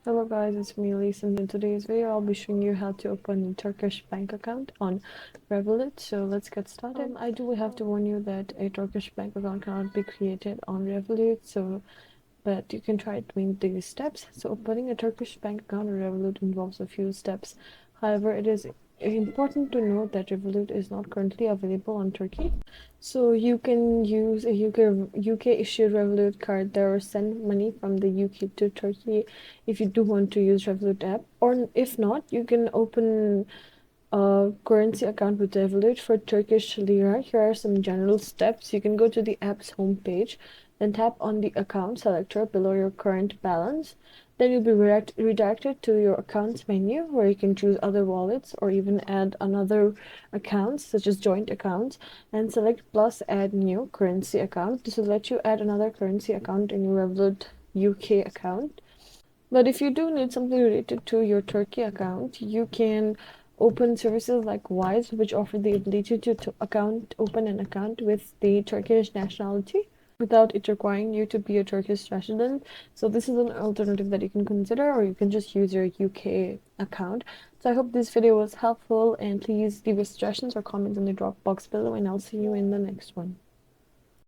Hello guys, it's me Elise, and in today's video I'll be showing you how to open a Turkish bank account on Revolut. So let's get started. I do have to warn you that a Turkish bank account cannot be created on Revolut, but you can try it doing these steps. So opening a Turkish bank account on Revolut involves a few steps. However, it is important to note that Revolut is not currently available on Turkey. So you can use a UK issued Revolut card there or send money from the UK to Turkey if you do want to use Revolut app. Or if not, you can open a currency account with Revolut for Turkish lira. Here are some general steps. You can go to the app's homepage, then tap on the account selector below your current balance. Then you'll be redirected to your accounts menu where you can choose other wallets or even add another accounts such as joint accounts, and select plus add new currency account. This will let you add another currency account in your Revolut UK account. But if you do need something related to your Turkey account, you can open services like Wise, which offer the ability to open an account with the Turkish nationality without it requiring you to be a Turkish resident. So this is an alternative that you can consider, or you can just use your UK account. So I hope this video was helpful, and please leave your suggestions or comments in the drop box below, and I'll see you in the next one.